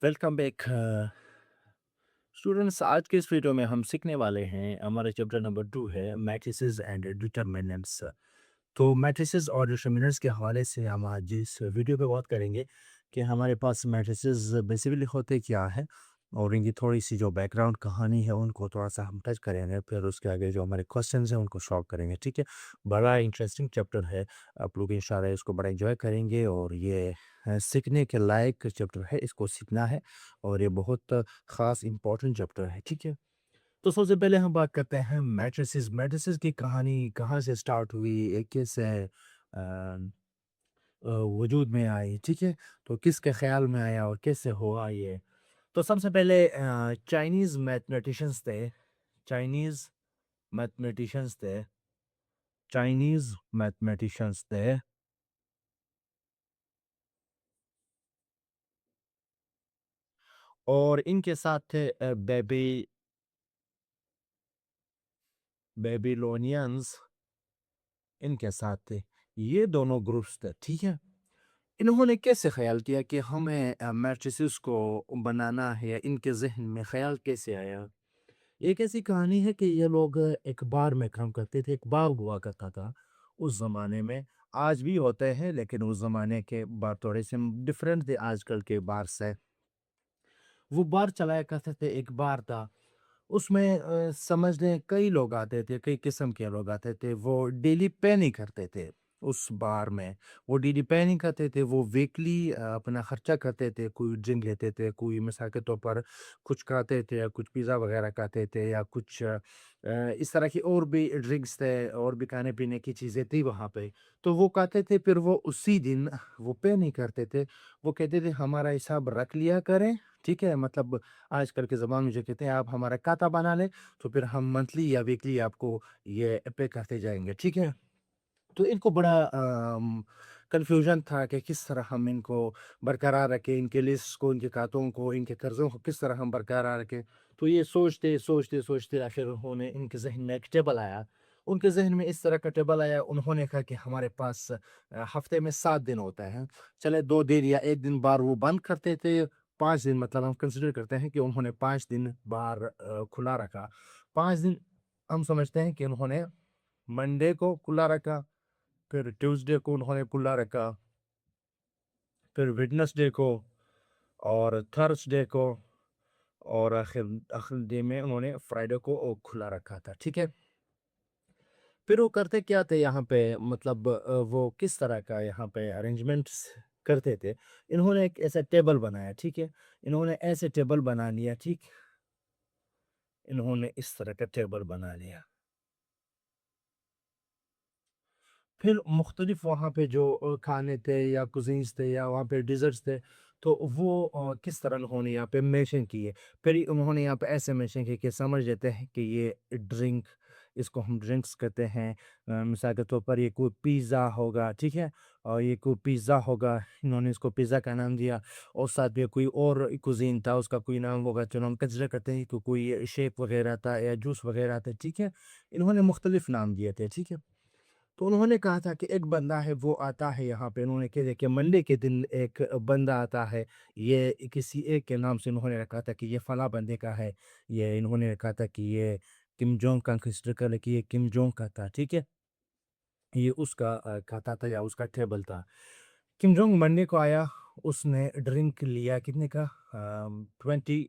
Welcome back students. आज के इस वीडियो में हम सीखने वाले हैं। हमारा चैप्टर नंबर 2 है मैट्रिसेस एंड डिटरमिनेंट्स। तो मैट्रिसेस और डिटरमिनेंट्स के हवाले से हम आज इस वीडियो पे बात करेंगे कि हमारे पास मैट्रिसेस बेसिकली होते क्या है और इनकी थोड़ी सी जो बैकग्राउंड कहानी है उनको थोड़ा सा हम टच करेंगे। फिर उसके आगे जो हमारे क्वेश्चंस हैं उनको सॉल्व करेंगे। ठीक है, बड़ा इंटरेस्टिंग चैप्टर है। आप लोग इंशाल्लाह इसको बड़ा एंजॉय करेंगे और ये सीखने के लायक चैप्टर है, इसको सीखना है और ये बहुत ख़ास इम्पोर्टेंट चैप्टर है। ठीक है, तो सबसे पहले हम बात करते हैं मैट्रिसेस। मैट्रिसेस की कहानी कहाँ से स्टार्ट हुई, ये कैसे वजूद में आई। ठीक है, तो किसके ख्याल में आया और कैसे हुआ ये। तो सबसे पहले चाइनीज़ मैथमेटिशियंस थे। चाइनीज़ मैथमेटिशियंस थे चाइनीज़ मैथमेटिशियंस थे और इनके साथ थे बेबीलोनियंस। इनके साथ थे, ये दोनों ग्रुप्स थे। ठीक है, इन्होंने कैसे ख्याल किया कि हमें मैट्रिसेस को बनाना है, या इनके जहन में ख्याल कैसे आया। एक ऐसी कहानी है कि ये लोग एक बार में काम करते थे। एक बार हुआ करता था उस ज़माने में, आज भी होते हैं लेकिन उस ज़माने के बार थोड़े से डिफरेंट थे आजकल के बार से। वो बार चलाया करते थे, एक बार था उसमें समझ लें कई लोग आते थे, कई किस्म के लोग आते थे। वो डेली पे नहीं करते थे उस बार में। वो डेली पे नहीं करते थे, वो वीकली अपना खर्चा करते थे। कोई ड्रिंक लेते थे, कोई मिसाल के तौर पर कुछ खाते थे या कुछ पिज़्ज़ा वगैरह खाते थे या कुछ इस तरह की और भी ड्रिंक्स थे और भी खाने पीने की चीज़ें थी वहाँ पे। तो वो खाते थे, फिर वो उसी दिन वो पे नहीं करते थे। वो कहते थे हमारा हिसाब रख लिया करें। ठीक है, मतलब आजकल के ज़माने में जो कहते हैं आप हमारा खाता बना लें, तो फिर हम मंथली या वीकली आपको ये पे करते जाएँगे। ठीक है? तो इनको बड़ा कन्फ्यूज़न था कि किस तरह हम इनको बरकरार रखें, इनके लिस्ट को, इनके खातों को, इनके कर्ज़ों को किस तरह हम बरकरार रखें। तो ये सोचते, सोचते, सोचते आखिर उन्होंने इनके ज़हन में एक टेबल आया। उनके ज़हन में इस तरह का टेबल आया, उन्होंने कहा कि हमारे पास हफ़्ते में 7 दिन होता है। चले 2 दिन या 1 दिन बार वो बंद करते थे, 5 दिन मतलब हम कंसिडर करते हैं कि उन्होंने 5 दिन बार खुला रखा। 5 दिन हम समझते हैं कि उन्होंने मंडे को खुला रखा, फिर ट्यूसडे को उन्होंने खुला रखा, फिर वेडनेसडे को और थर्सडे को और आखिर आखिर डे में उन्होंने फ्राइडे को खुला रखा था। ठीक है, फिर वो करते क्या थे यहाँ पे, मतलब वो किस तरह का यहाँ पे अरेंजमेंट्स करते थे। इन्होंने एक ऐसा टेबल बनाया। ठीक है, इन्होंने ऐसे टेबल बना लिया। ठीक, इन्होंने इस तरह का टेबल बना लिया। फिर मुख्तलिफ वहाँ पे जो खाने थे या कुज़ीन्स थे या वहाँ पे डिज़र्ट्स थे, तो वो किस तरह उन्होंने यहाँ पे मेंशन किए। फिर उन्होंने यहाँ पे ऐसे मेंशन किए कि समझ लेते हैं कि ये ड्रिंक, इसको हम ड्रिंक्स कहते हैं। मिसाल के तौर पर ये कोई पिज़्ज़ा होगा। ठीक है, और ये कोई पिज़्ज़ा होगा, इन्होंने इसको पिज़्ज़ा का नाम दिया। और साथ में कोई और कुज़ीन था, उसका कोई नाम होगा, चलो हम कंसिडर करते हैं कि कोई शेक वगैरह था या जूस वगैरह था। ठीक है, इन्होंने मुख्तलिफ नाम दिए थे। ठीक है, तो उन्होंने कहा था कि एक बंदा है वो आता है यहाँ पे। उन्होंने कहा था कि मंडे के दिन एक बंदा आता है, ये किसी एक के नाम से उन्होंने रखा था कि ये फला बंदे का है। ये इन्होंने रखा था कि ये किम जोंग का कंसिडर कर ले कि ये किम जोंग का था। ठीक है, ये उसका खाता था या उसका टेबल था। किम जोंग मंडे को आया, उसने ड्रिंक लिया कितने का, 20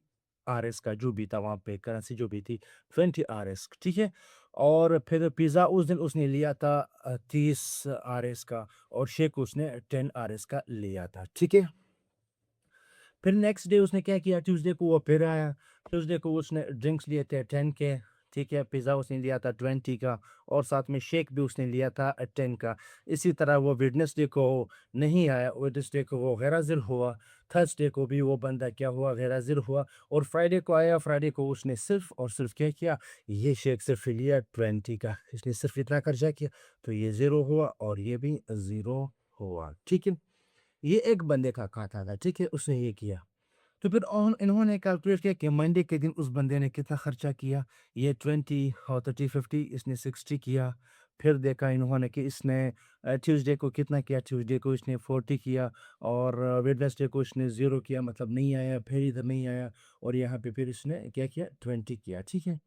आरएस का, जो भी था वहाँ पे करेंसी जो भी थी 20 आरएस। ठीक है, और फिर पिज़्ज़ा उस दिन उसने लिया था 30 आरएस का, और शेक उसने 10 आरएस का लिया था। ठीक है, फिर नेक्स्ट डे उसने क्या किया, ट्यूसडे को वो फिर आया। ट्यूसडे को उसने ड्रिंक्स लिए थे 10 के। ठीक है, पिज़्ज़ा उसने लिया था 20 का, और साथ में शेक भी उसने लिया था 10 का। इसी तरह वो वेडनेसडे को नहीं आया, वेडनेसडे को वो गैर हाज़िर हुआ। थर्सडे को भी वो बंदा क्या हुआ, गैर हाज़िर हुआ। और फ्राइडे को आया, फ्राइडे को उसने सिर्फ़ और सिर्फ़ क्या किया, ये शेक सिर्फ़ लिया 20 का। इसने सिर्फ़ इतना खर्चा किया, तो ये ज़ीरो हुआ और ये भी ज़ीरो हुआ। ठीक है, ये एक बंदे का खाता था। ठीक है, उसने ये किया। तो फिर इन्होंने कैलकुलेट किया कि मंडे के दिन उस बंदे ने कितना खर्चा किया। ये 20 और 30 50, इसने 60 किया। फिर देखा इन्होंने कि इसने ट्यूसडे को कितना किया, ट्यूसडे को इसने 40 किया और वेडनेसडे को इसने 0 किया, मतलब नहीं आया, फिर इधर नहीं आया और यहाँ पे फिर इसने क्या किया, 20 किया, ठीक है।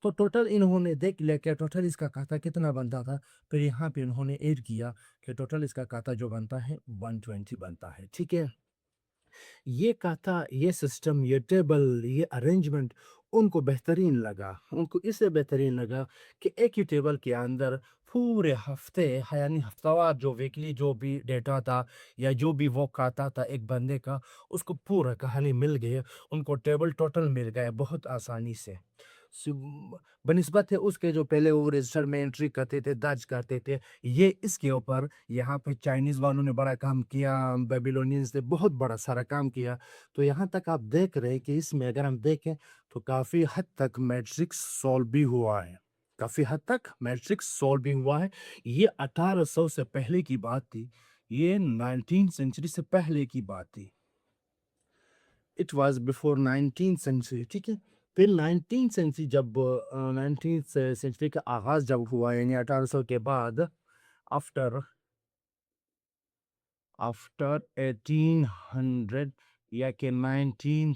तो टोटल इन्होंने देख लिया कि टोटल इसका खाता कितना बनता था, फिर यहाँ पे इन्होंने ऐड किया कि टोटल इसका खाता जो बनता है 120 बनता है, ठीक है। ये खाता, ये सिस्टम, ये टेबल, ये अरेंजमेंट उनको बेहतरीन लगा। उनको इससे बेहतरीन लगा कि एक ही टेबल के अंदर पूरे हफ्ते, यानी हफ्तावार जो वीकली जो भी डेटा था या जो भी वो खाता था एक बंदे का, उसको पूरा कहानी मिल गई। उनको टेबल टोटल मिल गया बहुत आसानी से। बनिस्बत है उसके जो पहले वो रजिस्टर में एंट्री करते थे, दर्ज करते थे, ये इसके ऊपर यहाँ पे चाइनीज़ वालों ने बड़ा काम किया, बेबीलोनियंस ने बहुत बड़ा सारा काम किया। तो यहाँ तक आप देख रहे हैं कि इसमें अगर हम देखें तो काफ़ी हद तक मैट्रिक्स सॉल्व भी हुआ है, काफ़ी हद तक मैट्रिक्स सॉल्व भी हुआ है। ये 1800 से पहले की बात थी, ये 19 सेंचुरी से पहले की बात थी। इट वाज बिफोर 19 सेंचुरी, ठीक है। फिर 19 सेंचुरी जब 19 सेंचुरी का आगाज़ जब हुआ, यानी 1800 के बाद, आफ्टर आफ्टर 1800 या कि 19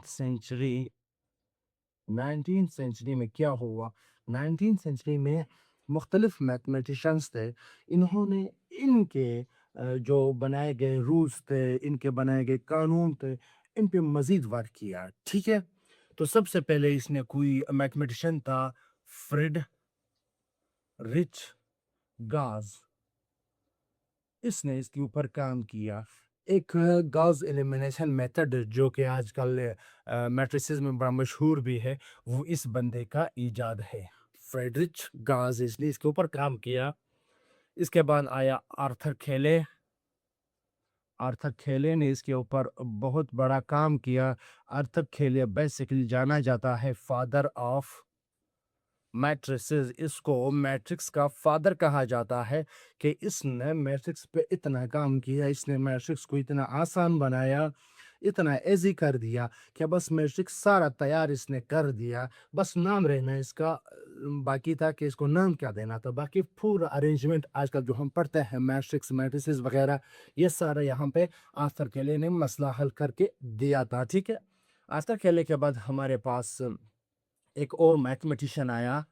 सेंचुरी में क्या हुआ, 19 सेंचुरी में मुख्तलिफ मैथमेटिशियंस थे। इन्होंने इनके जो बनाए गए रूल्स थे, इनके बनाए गए कानून थे, इन पे मज़ीद वर्क किया, ठीक है। तो सबसे पहले इसने कोई मैथमेटिशियन था, फ्रेड रिच गाज, इसने इसके ऊपर काम किया। एक गॉस एलिमिनेशन मेथड जो कि आजकल मैट्रिसेस में बड़ा मशहूर भी है, वो इस बंदे का इजाद है, फ्रेडरिच गाज, इसने इसके ऊपर काम किया। इसके बाद आया आर्थर खेले। आर्थर खेले ने इसके ऊपर बहुत बड़ा काम किया। आर्थर खेले बेसिकली जाना जाता है फादर ऑफ मैट्रिसेस, इसको मैट्रिक्स का फादर कहा जाता है कि इसने मैट्रिक्स पे इतना काम किया, इसने मैट्रिक्स को इतना आसान बनाया, इतना ईज़ी कर दिया कि बस मैट्रिक्स सारा तैयार इसने कर दिया, बस नाम रहना इसका बाकी था कि इसको नाम क्या देना था। बाकी पूरा अरेंजमेंट आजकल जो हम पढ़ते हैं मैट्रिक्स, मैट्रिसेस वगैरह, ये सारा यहाँ पे आर्थर केले ने मसला हल करके दिया था, ठीक है। आर्थर केले के बाद हमारे पास एक और मैथमेटिशियन आया,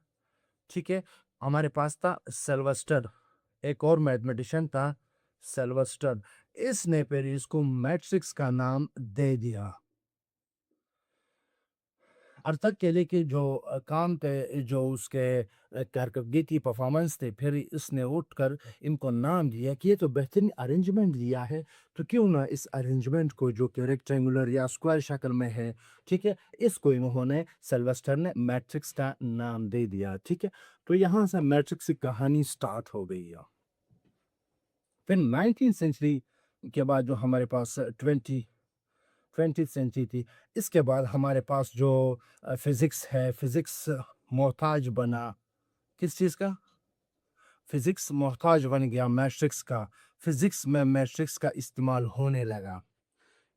ठीक है। हमारे पास था सिल्वेस्टर, एक और मैथमेटिशियन था सिल्वेस्टर। इसने फिर इसको मैट्रिक्स का नाम दे दिया। अर्थक केले के जो काम थे, जो उसके कारकर्दगी परफॉर्मेंस थे, फिर इसने उठकर इनको नाम दिया कि ये तो बेहतरीन अरेंजमेंट दिया है, तो क्यों ना इस अरेंजमेंट को जो कि रेक्टेंगुलर या स्क्वायर शक्ल में है, ठीक है, इसको इन्होंने सिल्वेस्टर ने मैट्रिक्स का नाम दे दिया, ठीक है। तो यहाँ से मैट्रिक्स की कहानी स्टार्ट हो गई है। फिर 19th सेंचुरी के बाद जो हमारे पास 20th सेंचुरी थी, इसके बाद हमारे पास जो फिज़िक्स है, फिज़िक्स मोहताज बना किस चीज़ का? फिज़िक्स मोहताज बन गया मैट्रिक्स का। फिज़िक्स में मैट्रिक्स का इस्तेमाल होने लगा।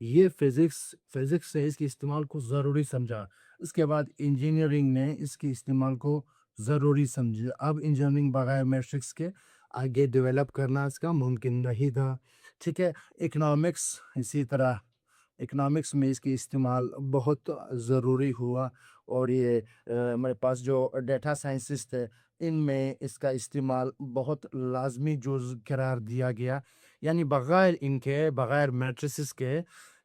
ये फिज़िक्स फिज़िक्स से इसके इस्तेमाल को ज़रूरी समझा। उसके बाद इंजीनियरिंग ने इसके इस्तेमाल को ज़रूरी समझा। अब इंजीनियरिंग बगैर मैट्रिक्स के आगे डेवलप करना इसका मुमकिन नहीं था, ठीक है। इकोनॉमिक्स इसी तरह, इकोनॉमिक्स में इसकी इस्तेमाल बहुत ज़रूरी हुआ और ये हमारे पास जो डेटा साइंसिस थे, इनमें इसका इस्तेमाल बहुत लाज़मी जुज़ करार दिया गया। यानी बग़ैर इनके, बग़ैर मैट्रिसेस के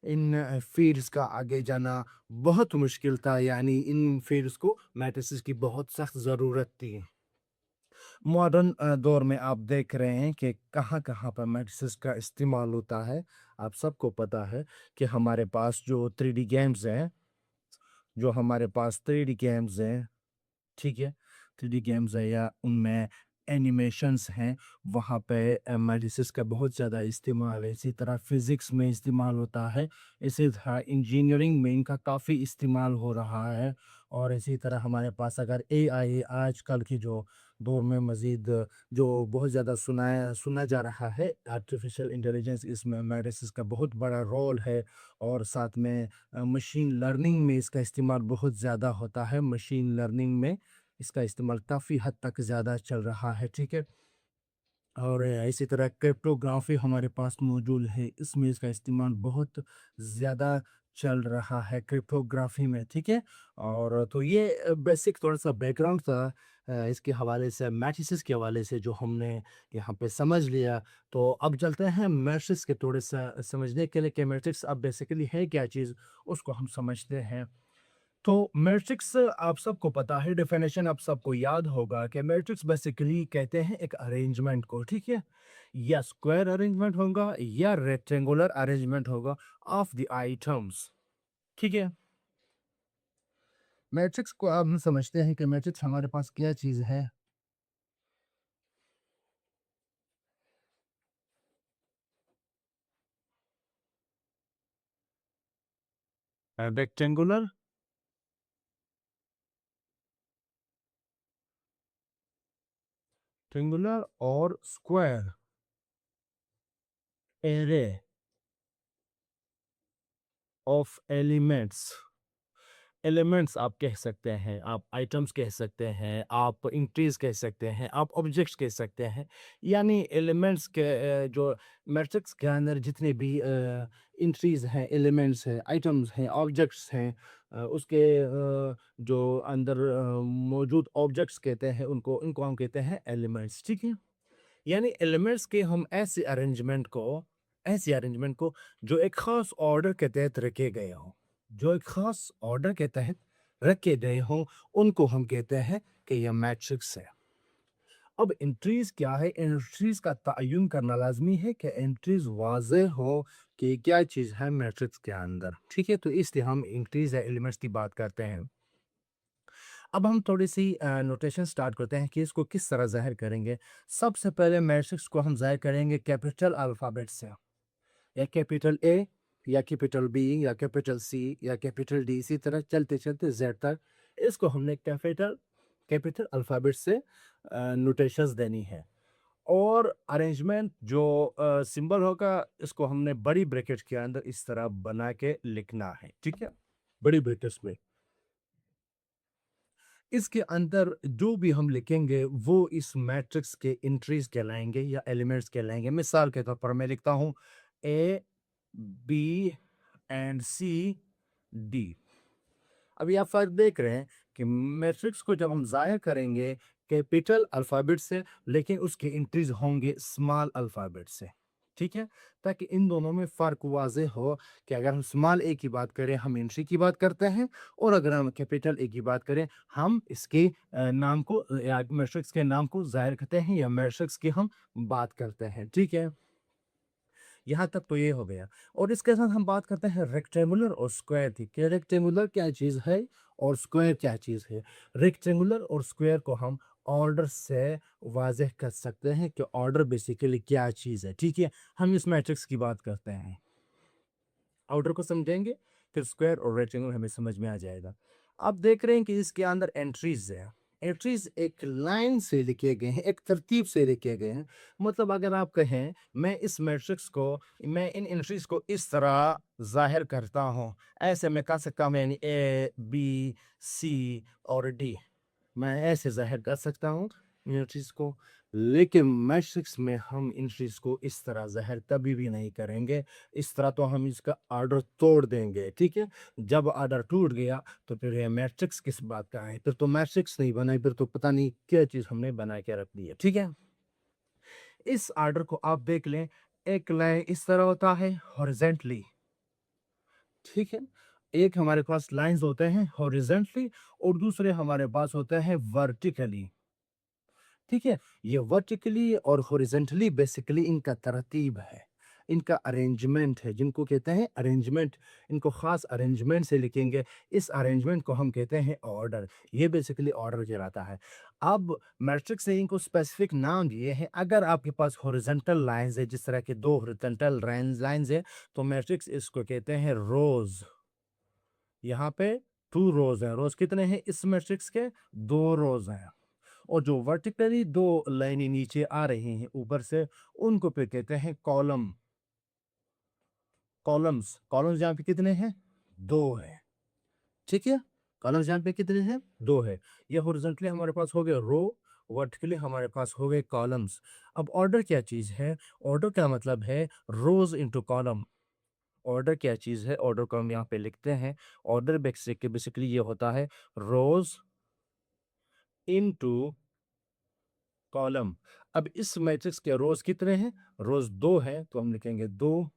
इन फ़ील्ड्स का आगे जाना बहुत मुश्किल था, यानी इन फ़ील्ड्स को मैट्रिसेस की बहुत सख्त ज़रूरत थी। मॉडर्न दौर में आप देख रहे हैं कि कहाँ-कहाँ पर मैट्रिसेस का इस्तेमाल होता है। आप सबको पता है कि हमारे पास जो 3D गेम्स हैं, जो हमारे पास 3D गेम्स हैं, ठीक है? 3D गेम्स है या उनमें एनिमेशंस हैं, वहाँ पे मैट्रिसेस का बहुत ज़्यादा इस्तेमाल है। इसी तरह फ़िज़िक्स में इस्तेमाल होता है, इसी तरह इंजीनियरिंग में इनका काफ़ी इस्तेमाल हो रहा है और इसी तरह हमारे पास अगर एआई आजकल की जो दौर में मज़ीद जो बहुत ज़्यादा सुना जा रहा है, आर्टिफ़िशियल इंटेलिजेंस, इसमें मैट्रिसेस का बहुत बड़ा रोल है और साथ में मशीन लर्निंग में इसका इस्तेमाल बहुत ज़्यादा होता है। मशीन लर्निंग में इसका इस्तेमाल काफ़ी हद तक ज़्यादा चल रहा है, ठीक है। और इसी तरह क्रिप्टोग्राफी हमारे पास मौजूद है, इसमें इसका इस्तेमाल बहुत ज़्यादा चल रहा है क्रिप्टोग्राफी में, ठीक है? और तो ये बेसिक थोड़ा-सा बैकग्राउंड था इसके हवाले से, मैट्रिसेस के हवाले से जो हमने यहाँ पे समझ लिया। तो अब चलते हैं मैट्रिक्स के थोड़ा-सा समझने के लिए कि मैट्रिक्स अब बेसिकली है क्या चीज़, उसको हम समझते हैं। तो मैट्रिक्स आप सबको पता है, डेफिनेशन आप सबको याद होगा कि मैट्रिक्स बेसिकली कहते हैं एक अरेंजमेंट को, ठीक है? या स्क्वायर अरेंजमेंट होगा या रेक्टेंगुलर अरेंजमेंट होगा ऑफ द आइटम्स, ठीक है? मैट्रिक्स को अब हम समझते हैं कि मैट्रिक्स हमारे पास क्या चीज़ है। रेक्टेंगुलर, ट्रायंगुलर और square array of elements. Elements आप कह सकते हैं, आप आइटम्स कह सकते हैं, आप इंट्रीज कह सकते हैं, आप ऑब्जेक्ट्स कह सकते हैं। यानी एलिमेंट्स के जो मैट्रिक्स के अंदर जितने भी इंट्रीज हैं, एलिमेंट्स हैं, आइटम्स हैं, ऑब्जेक्ट्स हैं, उसके जो अंदर मौजूद ऑब्जेक्ट्स कहते हैं, उनको उनको हम कहते हैं एलिमेंट्स, ठीक है? यानी एलिमेंट्स के हम ऐसे अरेंजमेंट को जो एक खास ऑर्डर के तहत रखे गए हों, जो एक खास ऑर्डर के तहत रखे गए हों, उनको हम कहते हैं कि यह मैट्रिक्स है। अब एंट्रीज क्या है? एंट्रीज का तयन करना लाजमी है कि एंट्रीज वाज़ेह हो कि क्या चीज़ है मैट्रिक्स के अंदर, ठीक है? तो इसलिए हम एंट्रीज या एलिमेंट्स की बात करते हैं। अब हम थोड़ी-सी नोटेशन स्टार्ट करते हैं कि इसको किस तरह ज़ाहिर करेंगे। सबसे पहले मैट्रिक्स को हम ज़ाहिर करेंगे कैपिटल अल्फ़ाबेट से, या कैपिटल ए या कैपिटल बी या कैपिटल सी या कैपिटल डी, इसी तरह चलते-चलते ज़ेड तक। इसको हमने कैपिटल कैपिटल अल्फ़ाबेट से नोटेशंस देनी है। और अरेंजमेंट जो सिंबल होगा, इसको हमने बड़ी ब्रैकेट के अंदर इस तरह बना के लिखना है, ठीक है? बड़ी ब्रैकेट्स में। इसके अंदर जो भी हम लिखेंगे वो इस मैट्रिक्स के एंट्रीज कहलाएंगे या एलिमेंट्स कहलाएंगे। मिसाल के तौर पर मैं लिखता हूँ A B and C D. अभी आप फर्क देख रहे हैं कि मैट्रिक्स को जब हम ज़ाहिर करेंगे कैपिटल अल्फ़ाबेट से, लेकिन उसके एंट्रीज होंगे स्मॉल अल्फ़ाबेट से, ठीक है? ताकि इन दोनों में फ़र्क वाज़ेह हो कि अगर हम स्मॉल ए की बात करें, हम एंट्री की बात करते हैं, और अगर हम कैपिटल ए की बात करें, हम इसके नाम को या मैट्रिक्स के नाम को ज़ाहिर करते हैं या मैट्रिक्स की हम बात करते हैं, ठीक है? यहाँ तक तो ये हो गया। और इसके साथ हम बात करते हैं रेक्टेंगुलर और स्क्वायर की, कि रेक्टेंगुलर क्या चीज़ है और स्क्वायर क्या चीज़ है। रेक्टेंगुलर और स्क्वायर को हम ऑर्डर से वाज़ेह कर सकते हैं कि ऑर्डर बेसिकली क्या चीज़ है, ठीक है? हम इस मैट्रिक्स की बात करते हैं। आउटर को समझेंगे, फिर स्क्वायर और रेक्टेंगल हमें समझ में आ जाएगा। आप देख रहे हैं कि इसके अंदर एंट्रीज है। एंट्रीज एक लाइन से लिखे गए हैं, एक तरतीब से लिखे गए हैं। मतलब अगर आप कहें मैं इस मैट्रिक्स को, मैं इन एंट्रीज को इस तरह जाहिर करता हूँ, ऐसे मैं कह सकता हूँ, यानी ए बी सी और डी, मैं ऐसे ज़ाहिर कर सकता हूँ इन चीज़ को। लेकिन मैट्रिक्स में हम इन चीज़ को इस तरह ज़ाहिर कभी भी नहीं करेंगे। इस तरह तो हम इसका ऑर्डर तोड़ देंगे, ठीक है? जब ऑर्डर टूट गया तो फिर ये मैट्रिक्स किस बात का है? फिर तो मैट्रिक्स नहीं बना, फिर तो पता नहीं क्या चीज़ हमने बना के रख दी है, ठीक है? इस ऑर्डर को आप देख लें, एक लाइन इस तरह होता है हॉरिज़ॉन्टली, ठीक है? एक हमारे पास लाइन्स होते हैं हॉरिज़ॉन्टली और दूसरे हमारे पास होते हैं वर्टिकली। ठीक है? ये वर्टिकली और हॉरिज़ॉन्टली बेसिकली इनका तरतीब है, इनका अरेंजमेंट है, जिनको कहते हैं अरेंजमेंट। इनको ख़ास अरेंजमेंट से लिखेंगे, इस अरेंजमेंट को हम कहते हैं ऑर्डर। ये बेसिकली ऑर्डर कहलाता है। अब मैट्रिक्स ने इनको स्पेसिफिक नाम दिए हैं। अगर आपके पास हॉरिज़ॉन्टल लाइन्स है, जिस तरह के 2 हॉरिज़ॉन्टल लाइन्स है, तो मैट्रिक्स इसको कहते हैं रोज़। यहाँ पे 2 रोज़ हैं। रोज़ कितने हैं इस मैट्रिक्स के? 2 रोज़ हैं। और जो वर्टिकली 2 लाइनें नीचे आ रही हैं ऊपर से, उनको फिर कहते हैं कॉलम। कॉलम्स यहाँ पे कितने हैं? 2 हैं, ठीक है? कॉलम्स यहाँ पे कितने हैं? 2 है। ये हॉरिज़ॉन्टली हमारे पास हो गया रो, वर्टिकली हमारे पास हो गए कॉलम्स। अब ऑर्डर क्या चीज़ है? ऑर्डर का मतलब है रोज इनटू कॉलम। ऑर्डर क्या चीज़ है? ऑर्डर को हम यहाँ पे लिखते हैं। ऑर्डर बेसिकली ये होता है रोज इनटू कॉलम। अब इस मैट्रिक्स के रोज कितने हैं? रोज 2 हैं, तो हम लिखेंगे 2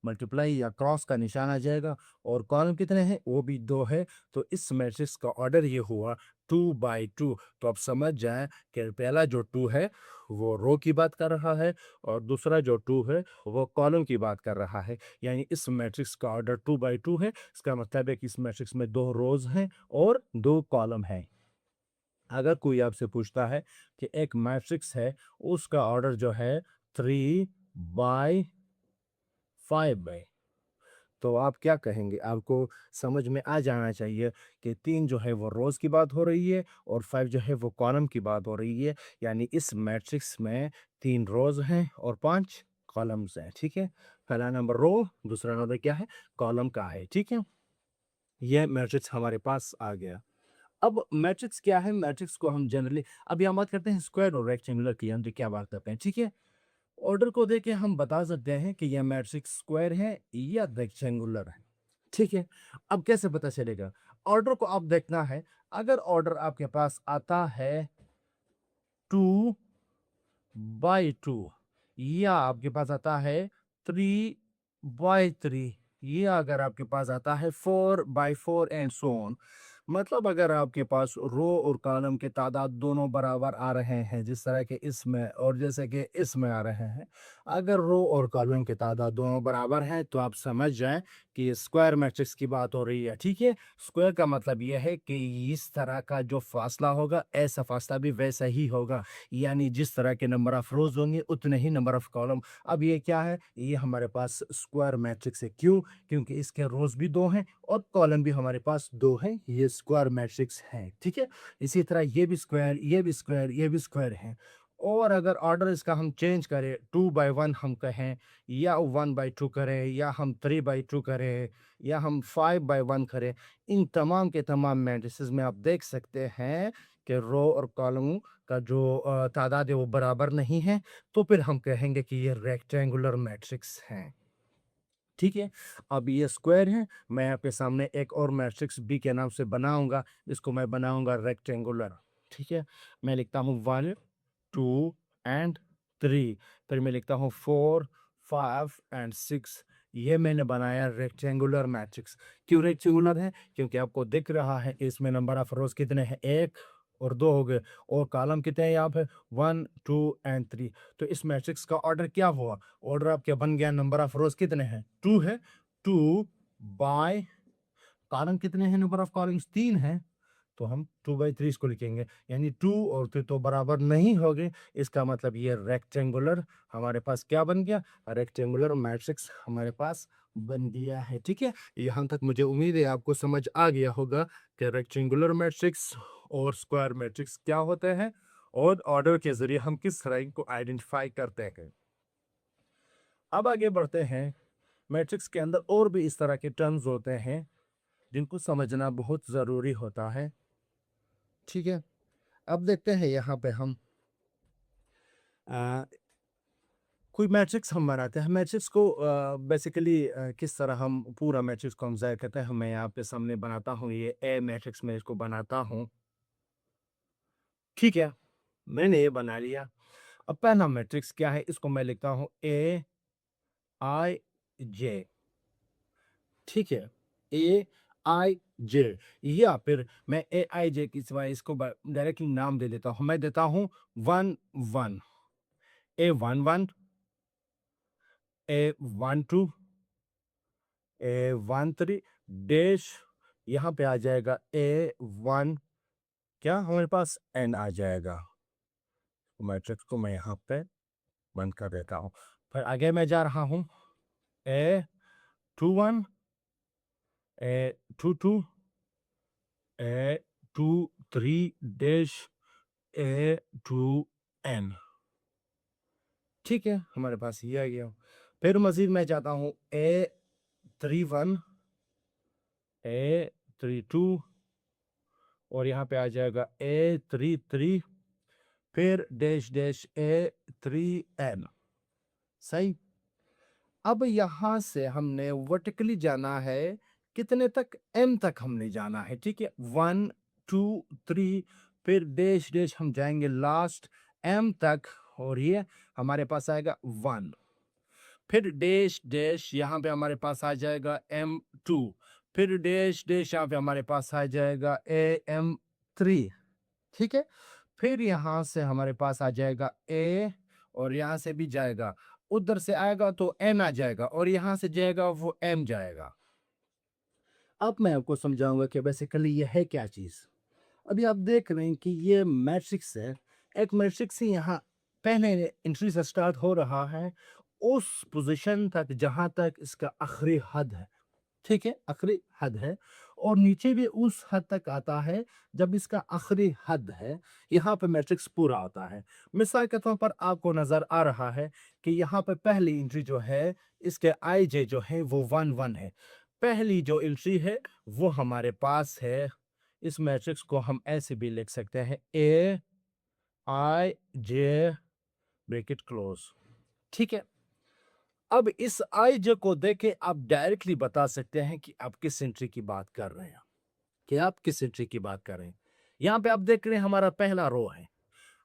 मल्टीप्लाई या क्रॉस का निशान आ जाएगा। और कॉलम कितने हैं? वो भी 2 है। तो इस मैट्रिक्स का ऑर्डर ये हुआ 2/2। तो आप समझ जाएं कि पहला जो 2 है वो रो की बात कर रहा है और दूसरा जो 2 है वो कॉलम की बात कर रहा है। यानी इस मैट्रिक्स का ऑर्डर 2/2 है। इसका मतलब है कि इस मैट्रिक्स में 2 रोज हैं और 2 कॉलम हैं। अगर कोई आपसे पूछता है कि एक मैट्रिक्स है उसका ऑर्डर जो है 3/5 है, तो आप क्या कहेंगे? आपको समझ में आ जाना चाहिए कि 3 जो है वो रोज़ की बात हो रही है और 5 जो है वो कॉलम की बात हो रही है। यानी इस मैट्रिक्स में 3 रोज़ हैं और 5 कॉलम्स हैं, ठीक है? पहला नंबर रो, दूसरा नंबर क्या है? कॉलम का है, ठीक है? ये मैट्रिक्स हमारे पास आ गया। अब मैट्रिक्स क्या है? मैट्रिक्स को हम जनरली अभी हम बात करते हैं स्क्वायर और रेक्टेंगुलर की, हम तो क्या बात करते हैं, ठीक है? ऑर्डर को देके हम बता सकते हैं कि यह मैट्रिक्स स्क्वायर है या रेक्टेंगुलर है, ठीक है? अब कैसे पता चलेगा? ऑर्डर को आप देखना है। अगर ऑर्डर आपके पास आता है 2/2 या आपके पास आता है 3/3 या अगर आपके पास आता है 4/4 एंड सो ऑन, मतलब अगर आपके पास रो और कॉलम के तादाद दोनों बराबर आ रहे हैं जिस तरह के इसमें और जैसे कि इसमें आ रहे हैं, अगर रो और कॉलम के तादाद दोनों बराबर हैं तो आप समझ जाएं कि ये स्क्वायर मैट्रिक्स की बात हो रही है, ठीक है? स्क्वायर का मतलब यह है कि इस तरह का जो फासला होगा ऐसा फासला भी वैसा ही होगा। यानी जिस तरह के नंबर ऑफ रोज होंगे उतने ही नंबर ऑफ कॉलम। अब ये क्या है? ये हमारे पास स्क्वायर मैट्रिक्स है। क्यों? क्योंकि इसके रोज भी 2 हैं और कॉलम भी हमारे पास 2 हैं। ये स्क्वायर मैट्रिक्स है, ठीक है? इसी तरह ये भी स्क्वायर, ये भी स्क्वायर, ये भी स्क्वायर है। और अगर ऑर्डर इसका हम चेंज करें, 2/1 हम कहें या 1/2 करें या हम 3/2 करें या हम 5/1 करें, इन तमाम के तमाम मैट्रिसेस में आप देख सकते हैं कि रो और कॉलम का जो तादाद है वो बराबर नहीं है। तो फिर हम कहेंगे कि ये रेक्टेंगुलर मैट्रिक्स हैं, ठीक है? अब ये स्क्वायर है, मैं आपके सामने एक और मैट्रिक्स बी के नाम से बनाऊंगा। इसको मैं बनाऊंगा रेक्टेंगुलर, ठीक है? मैं लिखता हूँ 1 2 एंड 3, फिर मैं लिखता हूँ 4 5 एंड 6। ये मैंने बनाया रेक्टेंगुलर मैट्रिक्स। क्यों रेक्टेंगुलर है? क्योंकि आपको दिख रहा है कि इसमें नंबर ऑफ रोज कितने हैं? 1 और 2 हो गए और कॉलम कितने हैं यहाँ पे? 1 2 एंड 3। तो इस मैट्रिक्स का ऑर्डर क्या हुआ? ऑर्डर आपके बन गया, नंबर ऑफ रोज कितने हैं? 2 है। 2 बाय कॉलम कितने हैं? नंबर ऑफ कॉलम्स 3 हैं। तो हम 2/3 इसको लिखेंगे। यानी 2 और 3 तो बराबर नहीं हो गए। इसका मतलब ये रेक्टेंगुलर हमारे पास क्या बन गया? रेक्टेंगुलर मैट्रिक्स हमारे पास बन गया है, ठीक है? यहाँ तक मुझे उम्मीद है आपको समझ आ गया होगा कि रेक्टेंगुलर मैट्रिक्स और स्क्वायर मैट्रिक्स क्या होते हैं और ऑर्डर के जरिए हम किस तरह इनको आइडेंटिफाई करते हैं। अब आगे बढ़ते हैं। मैट्रिक्स के अंदर और भी इस तरह के टर्म्स होते हैं जिनको समझना बहुत ज़रूरी होता है, ठीक है? अब देखते हैं यहाँ पे हम अ, कोई मैट्रिक्स हम बनाते हैं। मैट्रिक्स को बेसिकली किस तरह हम पूरा मैट्रिक्स को हम ज़ाहिर करते हैं, मैं यहाँ पे सामने बनाता हूँ। ये ए मैट्रिक्स में इसको बनाता हूँ, ठीक है? मैंने ये बना लिया। अब पहला मैट्रिक्स क्या है? इसको मैं लिखता हूँ ए आई जे, ठीक है? ए आई जे, या फिर मैं ए आई जे की सिवाय इसको डायरेक्टली नाम दे देता हूँ। मैं देता हूँ 1 1, A 11, A 12, A 13 डैश, यहाँ पे आ जाएगा A 1, क्या हमारे पास एन आ जाएगा। मैट्रिक्स को मैं यहाँ पे बंद कर देता हूँ। फिर आगे मैं जा रहा हूँ A 21, A 22, A 23 dash A 2n, ठीक है? हमारे पास ये आ गया। फिर मजीद मैं जाता हूँ A 31, A 32 और यहाँ पे आ जाएगा A 33 फिर डैश डैश A3M। सही। अब यहाँ से हमने वर्टिकली जाना है, कितने तक? M तक हमने जाना है, ठीक है। 1 2 3, फिर डैश डैश हम जाएंगे लास्ट M तक, और ये हमारे पास आएगा 1। फिर डैश डैश यहाँ पे हमारे पास आ जाएगा M2, फिर डैश डैश यहाँ पे हमारे पास आ जाएगा AM3, ठीक है। फिर यहाँ से हमारे पास आ जाएगा A, और यहाँ से भी जाएगा, उधर से आएगा तो N आ जाएगा, और यहाँ से जाएगा वो M जाएगा। अब मैं आपको समझाऊंगा कि बेसिकली ये है क्या चीज़। अभी आप देख रहे हैं कि ये मैट्रिक्स है, एक मैट्रिक्स ही यहाँ पहले एंट्री से स्टार्ट हो रहा है उस पोजीशन तक जहाँ तक इसका आखिरी हद है, ठीक है, आखिरी हद है, और नीचे भी उस हद तक आता है जब इसका आखिरी हद है, यहाँ पे मैट्रिक्स पूरा आता है। मिसाल के तौर पर आपको नज़र आ रहा है कि यहाँ पे पहली एंट्री जो है इसके आई जे जो है वो 1 1 है। पहली जो एंट्री है वो हमारे पास है, इस मैट्रिक्स को हम ऐसे भी लिख सकते हैं AIJ ब्रैकेट क्लोज, ठीक है। अब इस आईजे को देके आप डायरेक्टली बता सकते हैं कि आप किस एंट्री की बात कर रहे हैं, कि आप किस एंट्री की बात कर रहे हैं। यहाँ पे आप देख रहे हैं हमारा पहला रो है,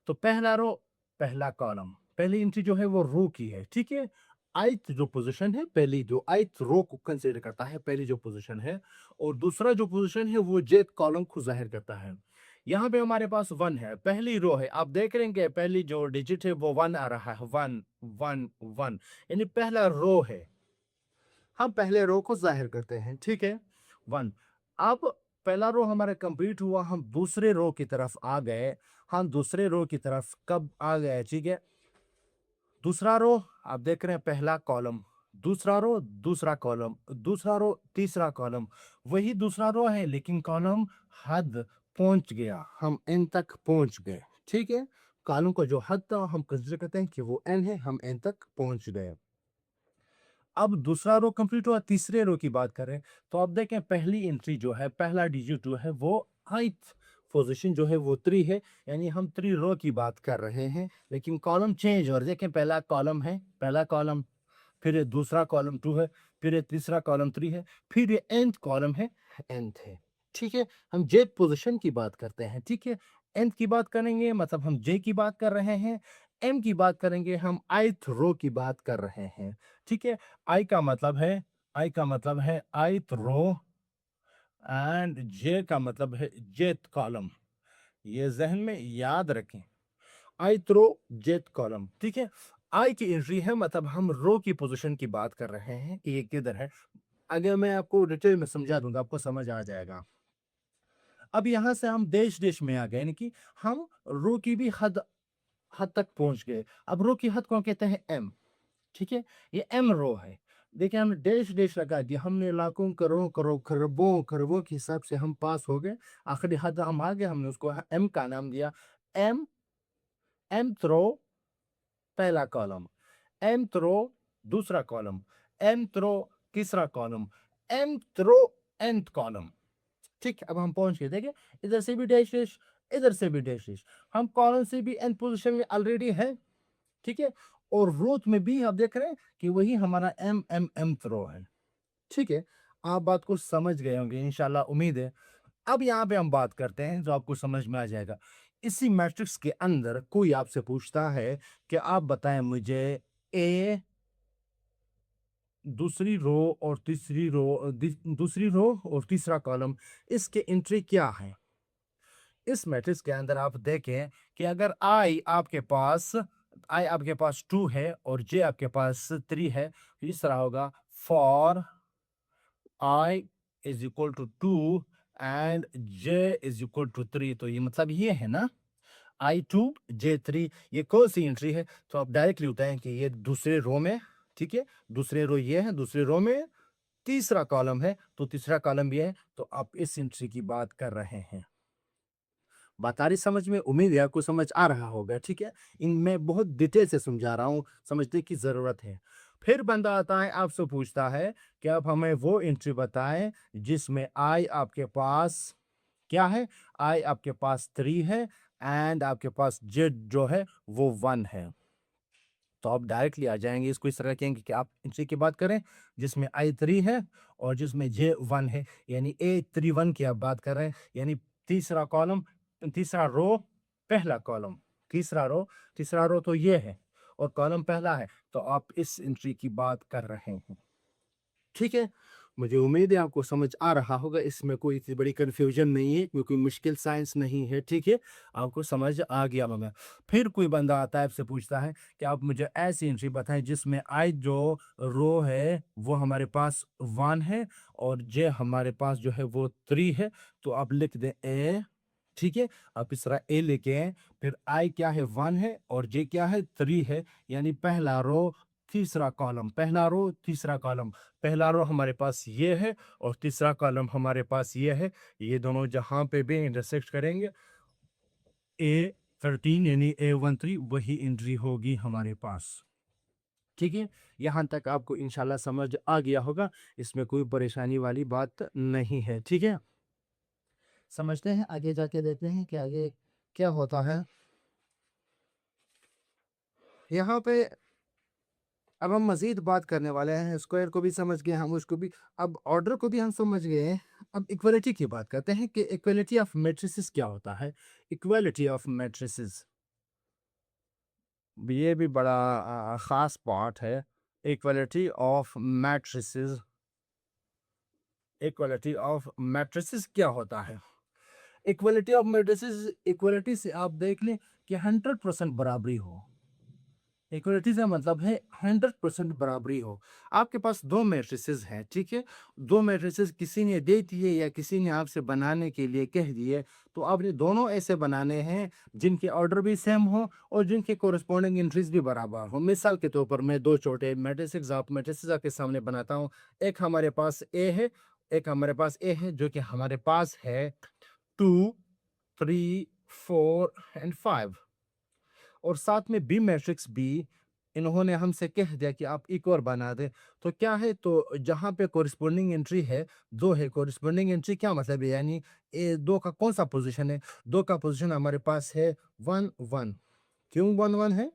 तो पहला रो, पहला कॉलम, पहली एंट्री जो है वो रो की है, ठीक है। आइथ जो पोजीशन है, पहली जो आइथ रो को कंसीडर करता है, पहली जो पोजीशन है, और दूसरा जो पोजीशन है वो जेथ कॉलम को जाहिर करता है। यहाँ पे हमारे पास 1 है, पहली रो है, आप देख रहे हैं कि पहली जो डिजिट है वो 1 आ रहा है, 1 1 1, यानी पहला रो है, हम पहले रो को जाहिर करते हैं, ठीक है, 1। अब पहला रो हमारा कंप्लीट हुआ, हम दूसरे रो की तरफ आ गए, हम दूसरे रो की तरफ कब आ गए, ठीक है। दूसरा रो, आप देख रहे हैं पहला कॉलम, दूसरा रो, दूसरा कॉलम, दूसरा रो, तीसरा कॉलम, वही दूसरा रो है लेकिन कॉलम हद पहुंच गया, हम एन तक पहुंच गए, ठीक है। कॉलम को जो हद था हम कंसीडर करते हैं कि वो एन है, हम एन तक पहुंच गए। अब दूसरा रो कंप्लीट हुआ, तीसरे रो की बात करें तो आप देखें पहली एंट्री जो है, पहला डिजिट जो है वो हाइट पोजीशन जो है वो 3 है, यानी हम 3 रो की बात कर रहे हैं, लेकिन कॉलम चेंज, और देखें पहला कॉलम है, पहला कॉलम, फिर ये दूसरा कॉलम 2 है, फिर ये तीसरा कॉलम 3 है, फिर ये nth कॉलम है, nth है, ठीक है। हम जे पोजीशन की बात करते हैं, ठीक है। nth की बात करेंगे मतलब हम जे की बात कर रहे हैं, m की बात करेंगे हम ith रो की बात कर रहे हैं, ठीक है। आई का मतलब है, आई का मतलब है ith रो, एंड जे का मतलब है जेथ कॉलम, ये जहन में याद रखें, ith रो जेथ कॉलम, ठीक है। आई की एंट्री है मतलब हम रो की पोजीशन की बात कर रहे हैं कि ये किधर है। अगर मैं आपको डिटेल में समझा दूंगा आपको समझ आ जाएगा। अब यहाँ से हम देश देश में आ गए, यानी कि हम रो की भी हद हद तक पहुंच गए। अब रो की हद को कहते हैं एम, ठीक है, ये एम रो है। देखिए हमने डेश डेश लगा दिया, हमने लाखों करोड़ों करोड़ खरबों खरबों के हिसाब से हम पास हो गए, आखिरी हद हम आ गए, हमने उसको एम का नाम दिया। एम, एम थ्रो पहला कॉलम, एम थ्रो दूसरा कॉलम, एम थ्रो तीसरा column, M through nth column, ठीक। अब हम पहुंच गए, देखिए इधर से भी डैश डैश, इधर से भी डैश डैश, हम कॉलम से भी nth पोजीशन में ऑलरेडी है, ठीक है। और रोथ में भी आप देख रहे हैं कि वही हमारा एम एम एम थ्रो है, ठीक है। आप बात को समझ गए होंगे इंशाल्लाह, उम्मीद है। अब यहाँ पे हम बात करते हैं जो आपको समझ में आ जाएगा। इसी मैट्रिक्स के अंदर कोई आपसे पूछता है कि आप बताएं मुझे ए, दूसरी रो और तीसरी रो, दूसरी रो और तीसरा कॉलम, इसके एंट्री क्या है। इस मैट्रिक्स के अंदर आप देखें कि अगर आई आपके पास 2 है और जे आपके पास 3 है, तो इस तरह होगा for I is equal to 2 and J is equal to 3, तो ये मतलब ये है ना, I2 J3, ये कौन सी एंट्री है, तो आप डायरेक्टली बताएं कि ये दूसरे रो में, ठीक है, दूसरे रो ये है, दूसरे रो में तीसरा कॉलम है, तो तीसरा कॉलम भी है, तो आप इस एंट्री की बात कर रहे हैं। बात आ रही समझ में, उम्मीद है आपको समझ आ रहा होगा, ठीक है। इनमें बहुत डिटेल से समझा रहा हूँ, समझने की जरूरत है। फिर बंदा आता है आपसे पूछता है कि आप हमें वो एंट्री बताएं जिसमें आई आपके पास क्या है, आई आपके पास 3 है एंड आपके पास जेड जो है वो 1 है। तो आप डायरेक्टली आ जाएंगे, इसको इस तरह कहेंगे कि आप इनसे की बात करें जिसमें आई 3 है और जिसमें जे 1 है, यानी ए 3 1 की आप बात कर रहे हैं, यानी तीसरा कॉलम, तीसरा रो, पहला कॉलम, तीसरा रो तो ये है और कॉलम पहला है, तो आप इस एंट्री की बात कर रहे हैं। ठीक है, मुझे उम्मीद है आपको समझ आ रहा होगा, इसमें कोई इतनी बड़ी कन्फ्यूजन नहीं है, क्योंकि मुश्किल साइंस नहीं है। ठीक है, आपको समझ आ गया होगा। फिर कोई बंदा आता है, आपसे पूछता है कि आप मुझे ऐसी एंट्री बताएं जिसमें आई जो रो है वो हमारे पास 1 है और जे हमारे पास जो है वो 3 है, तो आप लिख दें ए। ठीक है, आप इस तरह ए लेके आए, फिर आई क्या है 1 है और जे क्या है 3 है, यानी पहला रो तीसरा कॉलम, पहला रो तीसरा कॉलम, पहला रो हमारे पास ये है और तीसरा कॉलम हमारे पास ये है, ये दोनों जहां पे भी इंटरसेक्ट करेंगे A13 यानी A13 वही एंट्री होगी हमारे पास। ठीक है, यहाँ तक आपको इंशाल्लाह समझ आ गया होगा, इसमें कोई परेशानी वाली बात नहीं है। ठीक है, समझते हैं, आगे जाके देखते हैं कि आगे क्या होता है। यहाँ पे अब हम मज़ीद बात करने वाले हैं, स्क्वायर को भी समझ गए हम, उसको भी, अब ऑर्डर को भी हम समझ गए। अब इक्वालिटी की बात करते हैं कि इक्वालिटी ऑफ मैट्रिसेस क्या होता है। इक्वालिटी ऑफ मैट्रिसेस, ये भी बड़ा ख़ास पार्ट है। Equality of matrices, equality of matrices क्या होता है। इक्वालिटी ऑफ मैट्रिसेस, इक्वालिटी से आप देख लें कि 100% बराबरी हो। इक्वलिटी का मतलब है 100% बराबरी हो। आपके पास दो मैट्रिसेस हैं, ठीक है, दो मैट्रिसेस किसी ने दे दिए या किसी ने आपसे बनाने के लिए कह दिए, तो आपने दोनों ऐसे बनाने हैं जिनके ऑर्डर भी सेम हो और जिनके कोरिस्पोंडिंग एंट्रीज भी बराबर हो। मिसाल के तौर पर मैं दो छोटे मैट्रिसेस आपके सामने बनाता हूँ। एक हमारे पास ए है, एक हमारे पास ए है जो कि हमारे पास है 2 3 4 एंड 5, और साथ में बी मैट्रिक्स बी इन्होंने हमसे कह दिया कि आप एक और बना दें। तो क्या है, तो जहाँ पे कोरिस्पोंडिंग एंट्री है दो है, कोरिस्पोंडिंग एंट्री क्या मतलब है, यानी ए दो का कौन सा पोजीशन है, दो का पोजीशन हमारे पास है 1 1। क्यों 1 1 है,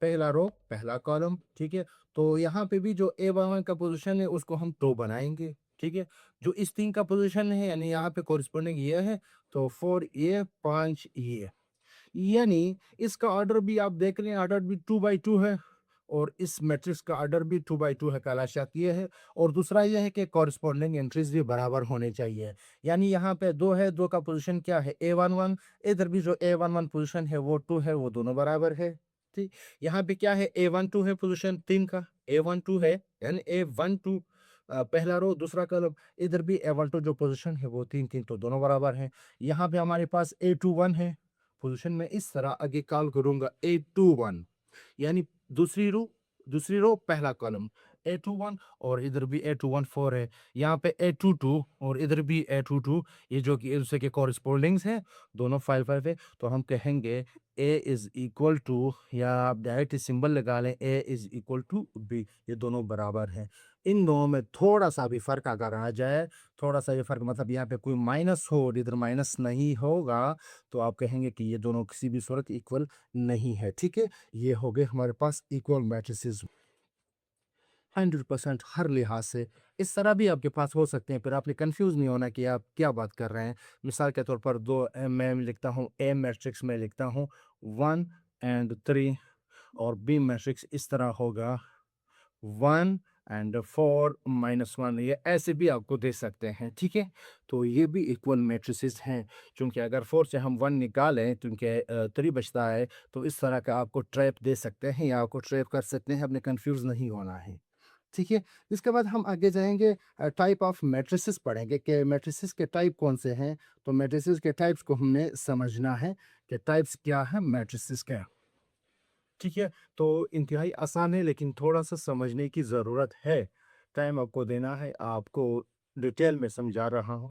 पहला रो पहला कॉलम। ठीक है, तो यहाँ पे भी जो ए वन का पोजीशन है उसको हम 2 बनाएंगे। ठीक है, जो इस 3 का पोजीशन है यानी यहाँ पे कोरिस्पोंडिंग ये है, तो 4 ये 5 ये, यानी इसका ऑर्डर भी आप देख रहे हैं, ऑर्डर भी 2 by 2 है और इस मैट्रिक्स का ऑर्डर भी 2 by 2 है। कालाशात ये है, और दूसरा ये है कि कॉरस्पॉन्डिंग एंट्रीज भी बराबर होने चाहिए। यानी यहाँ पे 2 है, 2 का पोजीशन क्या है A11, इधर भी जो A11 पोजीशन है वो 2 है, वो दोनों बराबर है। ठीक, यहाँ पे क्या है A12 है, पोजीशन 3 का A12 है, यानी A12 पहला रो दूसरा कॉलम, इधर भी A12 जो पोजीशन है वो 3 3, तो दोनों बराबर हैं। यहाँ पे हमारे पास A21 है, पोजीशन में इस तरह आगे कॉल करूंगा A21, यानी दूसरी रो पहला कॉलम A21, और इधर भी A21 4 है, यहाँ पे A22 और इधर भी A22, ये जो कि एक दूसरे के कॉरस्पोंडिंग्स हैं, दोनों 5 5 है, तो हम कहेंगे A इज इक्वल टू, या आप डायरेक्ट सिंबल लगा लें A is equal to B, ये दोनों बराबर हैं। इन दोनों में थोड़ा सा भी फर्क अगर आ जाए, थोड़ा सा ये फर्क मतलब यहाँ पे कोई माइनस हो और इधर माइनस नहीं होगा, तो आप कहेंगे कि ये दोनों किसी भी सूरत इक्वल नहीं है। ठीक है, ये हो गए हमारे पास इक्वल मैट्रिसेस 100% हर लिहाज से। इस तरह भी आपके पास हो सकते हैं, फिर आपने कंफ्यूज नहीं होना कि आप क्या बात कर रहे हैं। मिसाल के तौर पर दो मैं लिखता हूँ ए मैट्रिक्स में लिखता हूँ 1 एंड 3, और बी मैट्रिक्स इस तरह होगा 1 एंड 4 -1, ये ऐसे भी आपको दे सकते हैं। ठीक है, तो ये भी इक्वल मैट्रिसेस हैं, क्योंकि अगर 4 से हम 1 निकालें तो इनके 3 बचता है, तो इस तरह का आपको ट्रैप दे सकते हैं या आपको ट्रैप कर सकते हैं, अपने कंफ्यूज नहीं होना है। ठीक है, इसके बाद हम आगे जाएंगे, टाइप ऑफ मैट्रिसेस पढ़ेंगे कि मैट्रिसेस के टाइप कौन से हैं। तो मैट्रिसेस के टाइप्स को हमने समझना है कि टाइप्स क्या है मैट्रिसेस के। ठीक है, तो इंतहाई आसान है लेकिन थोड़ा सा समझने की ज़रूरत है। टाइम आपको देना है, आपको डिटेल में समझा रहा हूँ।